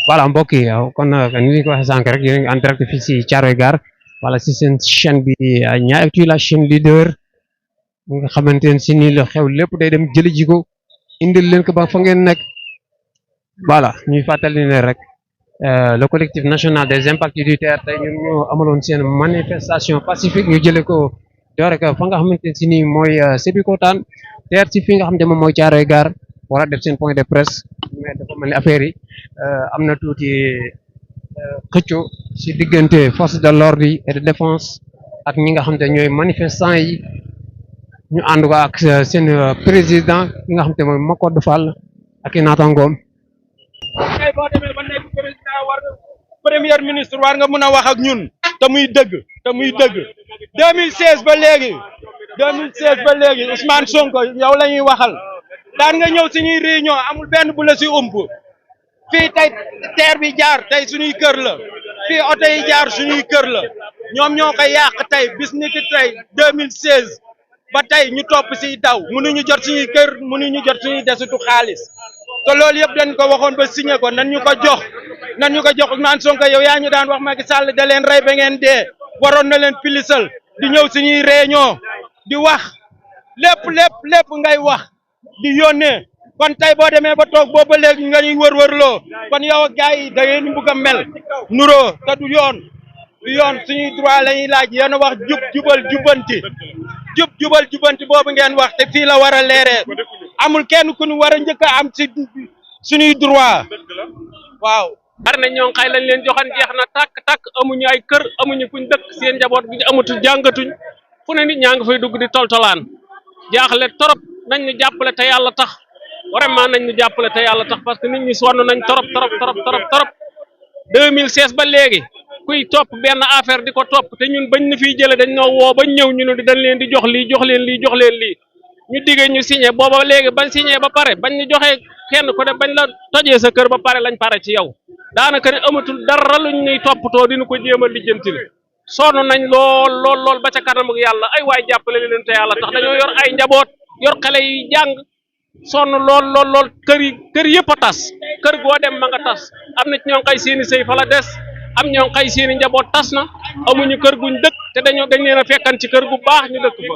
voilà mbokk yi kon ni ñu ko waxee sànq rek yéen a ngi en direct fii si Thiaroye Gare wala si seen chaîne bi Niayes Actu la chaîne leader nga xamante ne si nii la xew lépp day dem jëli ji ko indil leen ko ba fa ngeen nekk voilà ñuy fàttali ne rek le collectif national des impacts du terre tey ñun ñoo amaloon seen manifestation pacifique ñu jëlee ko doore ko fa nga xamante ne si nii mooy Sébikotane teer si fi nga xam ne moom mooy Thiaroye Gare war a def seen point de presse mais dafa mel ni affaire yi am na tuuti xëcco si diggante force de l'ordre yi et de défense ak ñi nga xam ne ñooy manifestants yi ñu ànd ko ak seen président ki nga xam te mooy Macodou Fall ak i naataangoom. tey boo demee ba nekk président war nga premier ministre war nga mën a wax ak ñun te muy dëgg 2016 ba léegi Ousmane Sonko yow la ñuy waxal daan nga ñëw suñuy réunion amul benn bu la si ump fii tey terre bi jaar tey suñuy kër la fii oto yi jaar suñuy kër la ñoom ñoo ko yàq tey bis ni ki tey 2016 ba tey ñu topp si daw mënuñu jot suñuy kër mënuñu jot suñuy desitu xaalis te loolu yëpp dañ ko waxoon ba signé ko nan ñu ko jox Ousmane Sonko yow yaa ñu daan wax Macky Sall da leen rey ba ngeen dee waroon na leen pilisal di ñëw suñuy réunion di wax lépp ngay wax di yónnee kon tey boo demee ba toog boobu ba léegi nga ñuy wërwërloo kon yow ak gars yi da ngeen bëgg a mel nuroo te du yoon suñuy droit la ñuy laaj yéen a wax jubal jubbanti boobu ngeen wax te fii la war a leeree amul kenn ku ñu war a njëkk a am ci suñuy droit waaw. bari na ñoo xay lañ leen joxan jeex na tàkk amuñu ay kër amuñu fuñ dëkk seen njaboot gi amatul jàngatuñ fu ne nit ñaa ngi fay dugg di toltolaan jaaxle torop nañ ñu jàppale te yàlla tax vraiment nañ ñu jàppale te yàlla tax parce que nit ñi sonn nañ torop 2016 ba léegi kuy topp benn affaire di ko topp te ñun bañ na fiy jële dañ noo woo bañ ñëw ñu ne dañ leen di jox lii jox leen lii ñu diggee ñu signé booba léegi bañ signé ba pare bañ ñu joxee kenn ku ne bañ la tojee sa kër ba pare lañ pare ci yow daanaka ne amatul dara luñ ñuy toppatoo dina ko jéem a lijjanti sonn nañ lool ba ca kanam ak yàlla ay waay jàppale leen te yàlla tax dañoo yor ay njaboot yor xale yi jàng sonn lool kër yëpp a tas kër goo dem ma nga tas am na ci ñoo xay seeni sëy fa la des am ñoo xay seeni njaboot tas na amuñu kër guñ dëkk te dañ leen a fekkan ci kër gu baax ñu dëkk fa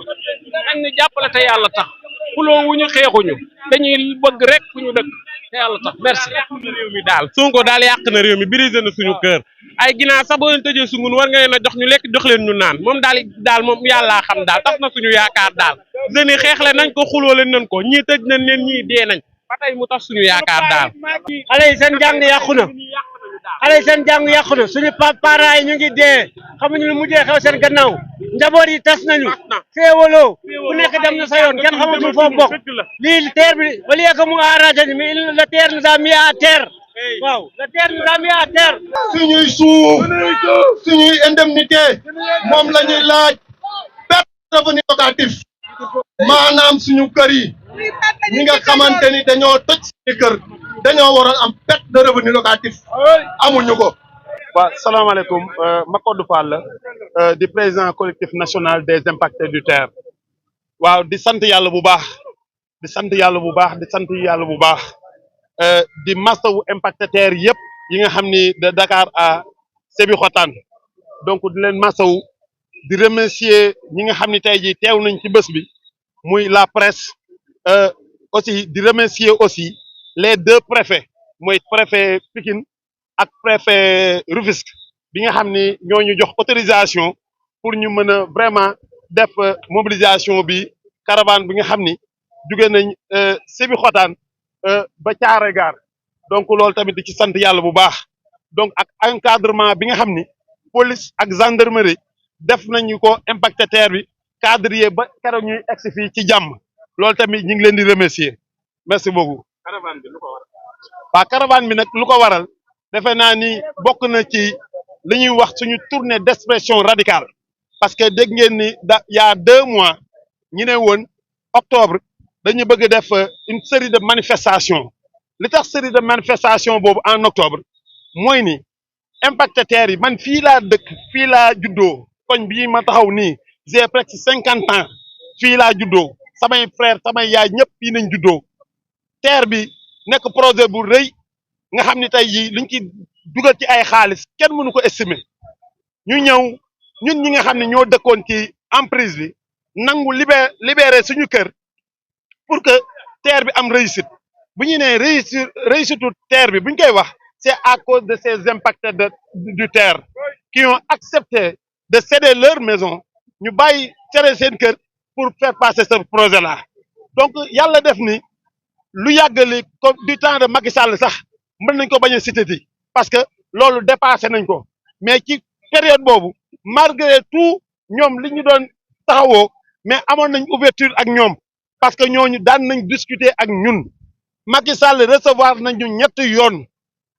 nañ ñu jàppale te yàlla tax xuloo wuñu xeexuñu dañuy bëgg rek fu ñu dëkk te yàlla tax merci. réew mi daal Sonko daal yàq na réew mi brisé na suñu kër ay ginaar sax boo leen tëjee sungun war nga leen a jox ñu lekk jox leen ñu naan moom daal moom yàllaa xam daal tas na suñu yaakaar daal jeunes yi xeexle nañ ko xuloo leen nañ ko ñii tëj nañ leen ñii dee nañ ba tey mu tas suñu yaakaar daal. xale yi seen jàng yàqu na suñu parents yi ñu ngi dee xamuñu lu mujjee xew seen gannaaw njaboot yi tas nañu féewaloo ku nekk dem na sa yoon kenn xamatul foofu bokk lii terre bi au lieu que mu arrangé ni mais la terre nous a mis à terre waaw la terre nous a mis à terre. suñuy suuf suñuy indemnité moom la ñuy laaj perte revenu locatif maanaam suñu kër yi ñi nga xamante ni dañoo toj suñu kër dañoo waroon am perte de revenu locatif amuñu ko. waaw salaamaaleykum Macodou Fall di président collectif national des impactés du terre waaw di sant yàlla bu baax di masawu impacté terre yëpp yi nga xam ni de Dakar à Sébikotane donc di leen masawu di remercier ñi nga xam ni tey jii teew nañ ci bés bi muy la presse aussi di remercier aussi les deux préfets mooy préfet Pikine ak préfet Rufisque bi nga xam ni ñoo ñu jox autorisation pour ñu mën a vraiment def mobilisation bi caravane bi nga xam ni jóge nañ Sébikotane ba Thiaroye Gare donc loolu tamit di ci sant yàlla bu baax donc ak encadrement bi nga xam ni police ak gendarmerie def nañu ko impacté terre bi cadre ba keroog ñuy egsi fii ci jàmm loolu tamit ñu ngi leen di remercier merci beaucoup. caravane bi nag lu ko waral defe naa ni bokk na ci li ñuy wax suñu tournée d'expression radicale parce que dégg ngeen ni y a 2 mois ñu ne woon octobre dañu bëgg def une série de manifestations li tax série de manifestations boobu en octobre mooy ni impacté terre yi man fii laa dëkk fii laa juddoo koñ bii ma taxaw nii j'ai presque 50 ans fii laa juddoo samay frère samay yaay ñëpp fii nañ juddoo terre bi nekk projet bu rëy nga xam ni tey jii liñ ci dugal ci ay xaalis kenn mënu ko estimer ñu ñëw ñun ñi nga xam ne ñoo dëkkoon ci emprise bi nangu libéré suñu kër pour que terre bi am réussite bu ñu nee réussite terre bi bu ñu koy wax c'est à cause de ces impactés du terre qui ont accepté de céder leur maison ñu bàyyi cere seen kër pour faire passer ce projet là donc yàlla def ni lu yàggali comme du temps de Macky Sall sax mën nañ ko bañ a cité parce que loolu dépassé nañ ko mais ci période boobu malgré tout ñoom li ñu doon taxawoo mais amoon nañ ouverture ak ñoom parce que ñooñu daan nañ discuter ak ñun Macky Sall recevoir nañu ñetti yoon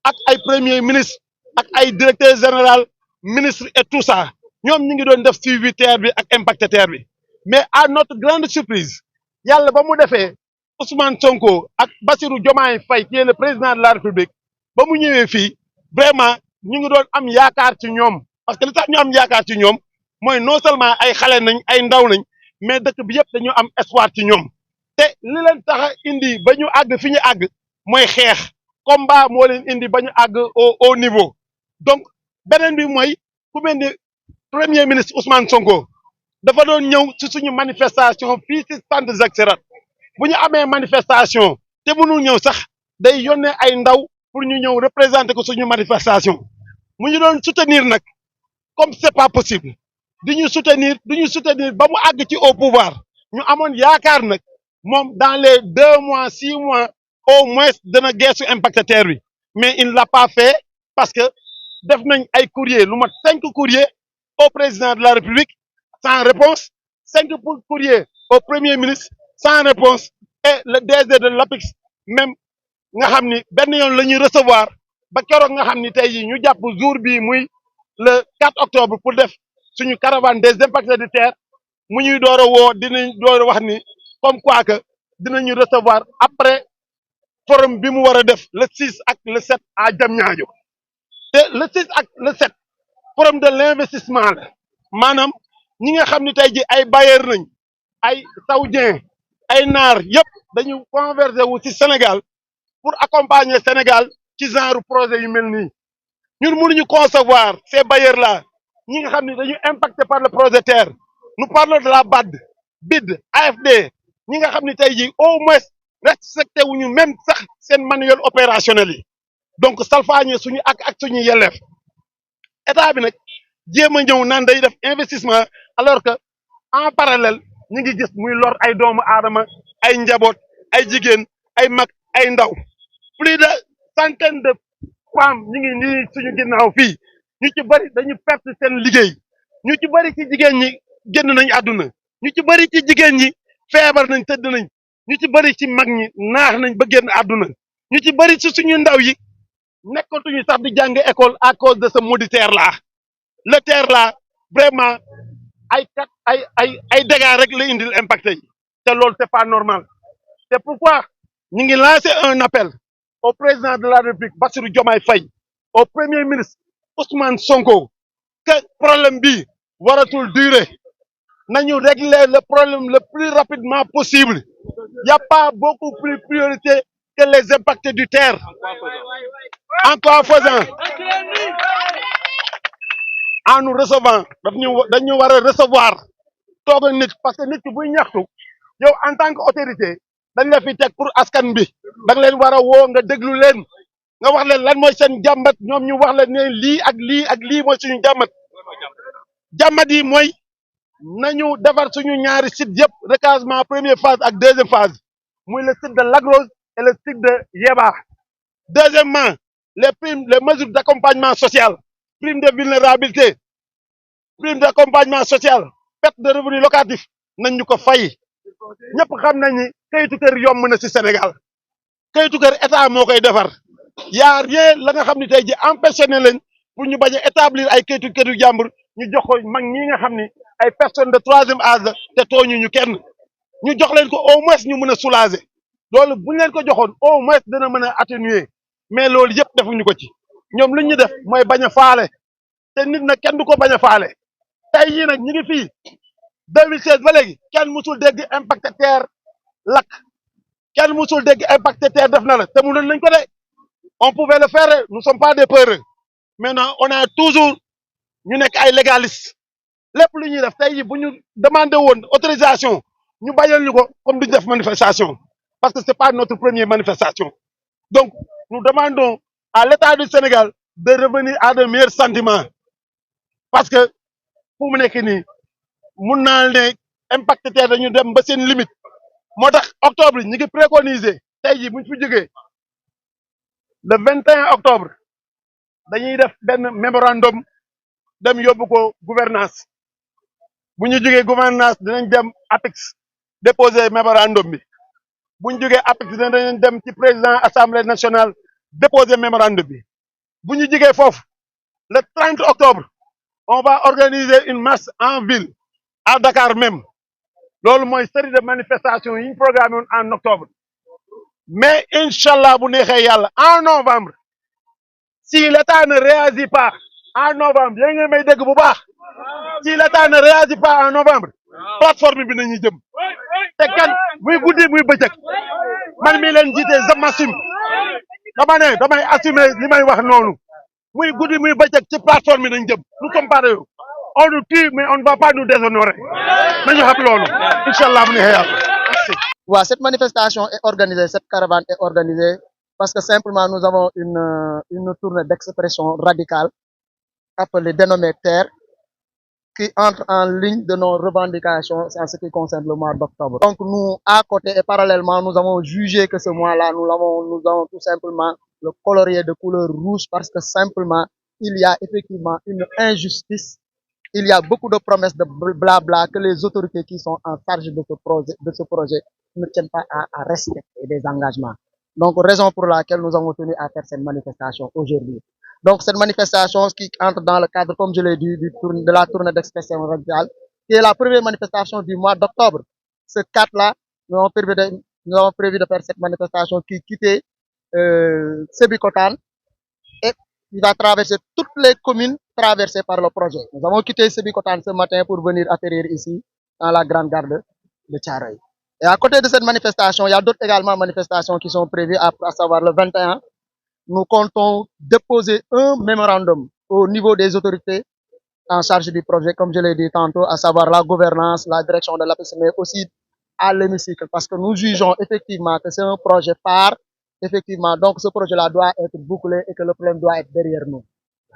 ak ay premier ministre ak ay directeur général ministre et tout ça ñoom ñu ngi doon def suivi terre bi ak impacté terre bi mais à notre grande surprise yàlla ba mu defee Ousmane Sonko ak Bassirou Diomaye Faye qui est le président de la République ba mu ñëwee fii vraiment ñu ngi doon am yaakaar ci ñoom parce que li tax ñu am yaakaar ci ñoom mooy non seulement ay xale nañ ay ndaw nañ mais dëkk bi yëpp dañu am espoir ci ñoom te li leen tax a indi ba ñu àgg fi ñu àgg mooy xeex combat moo leen indi ba ñu àgg au niveau donc beneen bi mooy ku mel ni premier ministre Ousmane Sonko dafa doon ñëw ci suñu manifestation fii ci centre Jacques Chirac bu ñu amee manifestation te mënul ñëw sax day yónnee ay ndaw pour ñu ñëw représenter ko suñu manifestation mu ñu doon soutenir nag comme c'est pas possible du ñu soutenir ba mu àgg ci au pouvoir ñu amoon yaakaar nag moom dans les 2 mois 6 mois au moins dana geesu impacté terre bi mais il ne l'a pas fait parce que def nañ ay courrier lu mat 5 courriers au président de la République sans réponse 5 courriers au premier ministre sans réponse et le DG de l'APIX même nga xam ni benn yoon la ñuy recevoir ba keroog nga xam ni tey jii ñu jàpp jour bii muy le 4 octobre pour def suñu caravane des impactés de terre mu ñuy door a woo dinañ door a wax ni comme quoi que dinañu recevoir après forum bi mu war a def le 6 ak le 7 à Diamniadio te le 6 ak le 7 forum de l'investissement la maanaam ñi nga xam ni tey jii ay bailleurs nañ ay saoudien ay naar yëpp dañu converger wu ci Sénégal pour accompagner Sénégal ci genre projet yu mel nii ñun mënuñu concevoir ces bailleurs là ñi nga xam ne dañu impacté par le projet terre nous parlons de la BAD BID AFD ñi nga xam ne tey jii au moins respecté wuñu même sax seen manuel opérationnel yi donc salfaañe suñu ak suñu yelleef état bi nag jéem a ñëw naan day def investissement alors que en parallèle ñu ngi gis muy lor ay doomu aadama ay njaboot ay jigéen ay mag ay ndaw plus de centaine de femmes ñu ngi nii suñu ginnaaw fii ñu ci bëri dañu perte seen liggéey ñu ci bëri ci jigéen ñi génn nañ àdduna ñu ci bëri ci jigéen ñi feebar nañ tëdd nañ ñu ci bëri ci mag ñi naax nañ ba génn àdduna ñu ci bëri ci suñu ndaw yi nekkatuñu sax di jàng école à cause de ce maudit terre là le terre là vraiment ay dégâts rek la indil impacté yi te loolu c'est pas normal c'est pourquoi ñu ngi lancé un appel au président de la République Bassirou Diomaye Faye au premier ministre Ousmane Sonko que problème bi waratul durer nañu régler le problème le plus rapidement possible il y a pas beaucoup plus priorité que les impactés du terre en quoi faisant en nous recevant dañu war a recevoir toog ak nit parce que nit ki buy ñaxtu yow en tant que autorité dañ la fi teg pour askan bi da nga leen war a woo nga déglu leen nga wax leen lan mooy seen jàmbat ñoom ñu wax leen ne lii ak lii ak lii mooy suñu jàmbat yi mooy nañu defar suñu ñaari site yëpp recasement première phase ak deuxième phase muy le site de Lac Rose et le site de Yeba deuxièmement les mesures d'accompagnement social prime de vulnérabilité prime d'accompagnement social perte de revenu locatif nañ ñu ko fay ñëpp xam nañ ni kayitu kër yomb na ci Sénégal kayitu kër état moo koy defar yaa rien la nga xam ne tey ji empêché na leen pour ñu bañ a établir ay kayitu kër yu jàmbur ñu jox ko mag ñi nga xam ni ay personnes de troisième âge la te tooñu ñu kenn ñu jox leen ko au moins ñu mën a soulager loolu bu ñu leen ko joxoon au moins dana mën a atténuer mais loolu yëpp defuñu ko ci ñoom lu ñu def mooy bañ a faale te nit nag kenn du ko bañ a faale tey jii nag ñu ngi fii 2016 ba léegi kenn musul dégg impacté terre lakk kenn musul dégg impacté terre def na la te mënoon nañ ko de on pouvait le faire nous sommes pas des peureux maintenant on a toujours ñu nekk ay légalistes lépp lu ñuy def tey jii bu ñu demandé woon autorisation ñu bañal ñu ko comme duñu def manifestation parce que c'est pas notre première manifestation donc nous demandons à l'État du Sénégal de revenir à de meilleurs sentiments parce que fu mu nekk nii mun naa ne impact terre dañu dem ba seen limite moo tax octobre ñu ngi préconiser tey jii bu ñu fi jógee le 21 octobre dañuy def benn mémorandum dem yóbbu ko gouvernance bu ñu jógee gouvernance dinañ dem APEX déposer mémorandum bi bu ñu jógee APEX dinañ dem ci président assemblée nationale déposer mémorandum bi bu ñu jógee foofu le 30 octobre on va organiser une marche en ville à Dakar même loolu mooy série de manifestations yi ñu programmé woon en octobre mais inchallah bu neexee yàlla en novembre si l'État ne réagit pas en novembre yéen nga may dégg bu baax si l'État ne réagit pas en novembre plateforme bi nañuy jëm te kan muy guddi muy bëccëg man mi leen jiite j'assume dama ne damay assumer li may wax noonu muy guddi muy bëccëg ci plateforme bi nañ jëm nous sommes pareils on nous tue mais on ne va pas nous déshonorer nañu xam loolu inchallah bu neexee yàlla merci. Ouais, cette manifestation est organisée, cette caravane est organisée parce que simplement nous avons une tournée d'expression radicale appelée dénommée Terre qui entre en ligne de nos revendications en ce qui concerne le mois d'octobre. Donc nous, à côté et parallèlement, nous avons jugé que ce mois-là, nous avons tout simplement le colorier de couleur rouge parce que simplement, il y a effectivement une injustice. Il y a beaucoup de promesses de blabla que les autorités qui sont en charge de ce projet ne tiennent pas à respecter des engagements. Donc, raison pour laquelle nous avons tenu à faire cette manifestation aujourd'hui. Donc, cette manifestation qui entre dans le cadre, comme je l'ai dit, de la tournée d'expression radicale, qui est la première manifestation du mois d'octobre. Ce cadre-là, nous avons prévu de faire cette manifestation qui quittait Sébikotane et qui va traverser toutes les communes traversées par le projet. Nous avons quitté Sébikotane ce matin pour venir atterrir ici, dans la grande gare de Thiaroye. Et à côté de cette manifestation, il y a d'autres également manifestations qui sont prévues, à savoir le 21. Nous comptons déposer un mémorandum au niveau des autorités en charge du projet, comme je l'ai dit tantôt, à savoir la gouvernance, la direction de l'APEX, mais aussi à l'hémicycle, parce que nous jugeons effectivement que c'est un projet phare, effectivement, donc ce projet-là doit être bouclé et que le problème doit être derrière nous.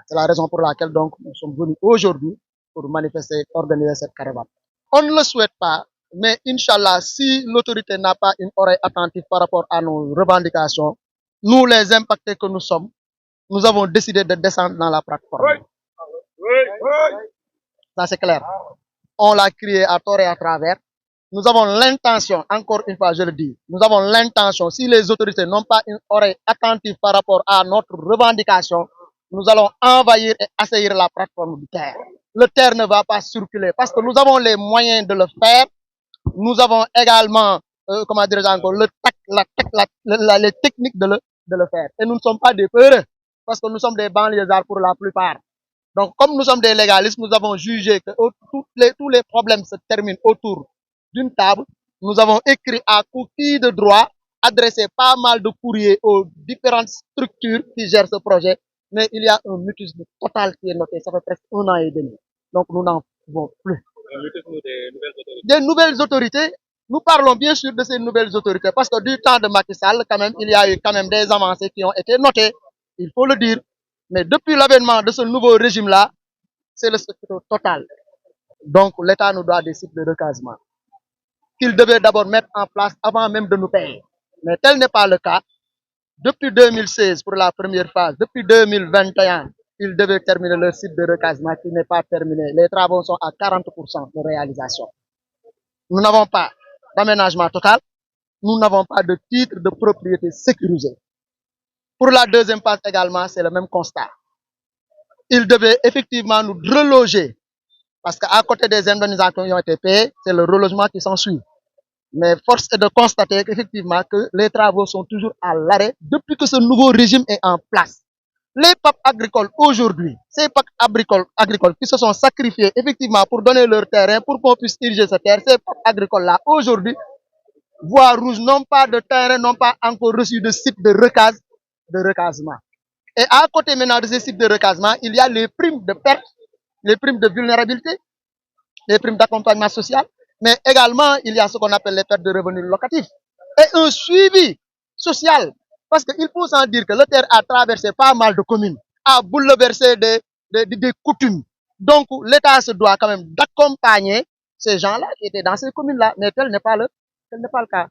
C'est la raison pour laquelle donc nous sommes venus aujourd'hui pour manifester, organiser cette caravane. On ne le souhaite pas, mais Inch'Allah, si l'autorité n'a pas une oreille attentive par rapport à nos revendications, nous les impactés que nous sommes, nous avons décidé de descendre dans la plateforme. Ça c'est clair. On l'a crié à tort et à travers. Nous avons l'intention, encore une fois je le dis, nous avons l'intention, si les autorités n'ont pas une oreille attentive par rapport à notre revendication, nous allons envahir et assaillir la plateforme du terre. Le terre ne va pas circuler parce que nous avons les moyens de le faire. Nous avons également, comment dirais-je encore, les techniques de le faire. Et nous ne sommes pas des peureux parce que nous sommes des banlieusards pour la plupart. Donc, comme nous sommes des légalistes, nous avons jugé que tous les problèmes se terminent autour d'une table. Nous avons écrit à coquille de droit, adressé pas mal de courriers aux différentes structures qui gèrent ce projet, mais il y a un mutisme total qui est noté. Ça fait presque 1 an et demi. Donc, nous n'en pouvons plus. Des nouvelles autorités, nous parlons bien sûr de ces nouvelles autorités parce que du temps de Macky Sall, quand même, il y a eu quand même des avancées qui ont été notées, il faut le dire. Mais depuis l'avènement de ce nouveau régime-là, c'est le secteur total. Donc, l'État nous doit des sites de recasement qu'il devait d'abord mettre en place avant même de nous payer. Mais tel n'est pas le cas. Depuis 2016, pour la première phase, depuis 2021, ils devaient terminer leur site de recasement qui n'est pas terminé. Les travaux sont à 40% de réalisation. Nous n'avons pas d'aménagement total. Nous n'avons pas de titre de propriété sécurisé. Pour la deuxième phase également, c'est le même constat. Ils devaient effectivement nous reloger parce qu'à côté des indemnisations qui ont été payées, c'est le relogement qui s'ensuit. Mais force est de constater qu'effectivement que les travaux sont toujours à l'arrêt depuis que ce nouveau régime est en place. Les PAP agricoles aujourd'hui, ces PAP agricoles qui se sont sacrifiés effectivement pour donner leur terrain, pour qu'on puisse ériger ce terre, ces PAP agricoles-là, aujourd'hui, voient rouge, n'ont pas de terrain, n'ont pas encore reçu de site de recasement. Et à côté maintenant de ces sites de recasement, il y a les primes de perte, les primes de vulnérabilité, les primes d'accompagnement social, mais également il y a ce qu'on appelle les pertes de revenus locatifs et un suivi social. Parce qu'il faut sans dire que le terre a traversé pas mal de communes, a bouleversé des coutumes. Donc l'État se doit quand même d'accompagner ces gens-là qui étaient dans ces communes-là, mais tel n'est pas le cas.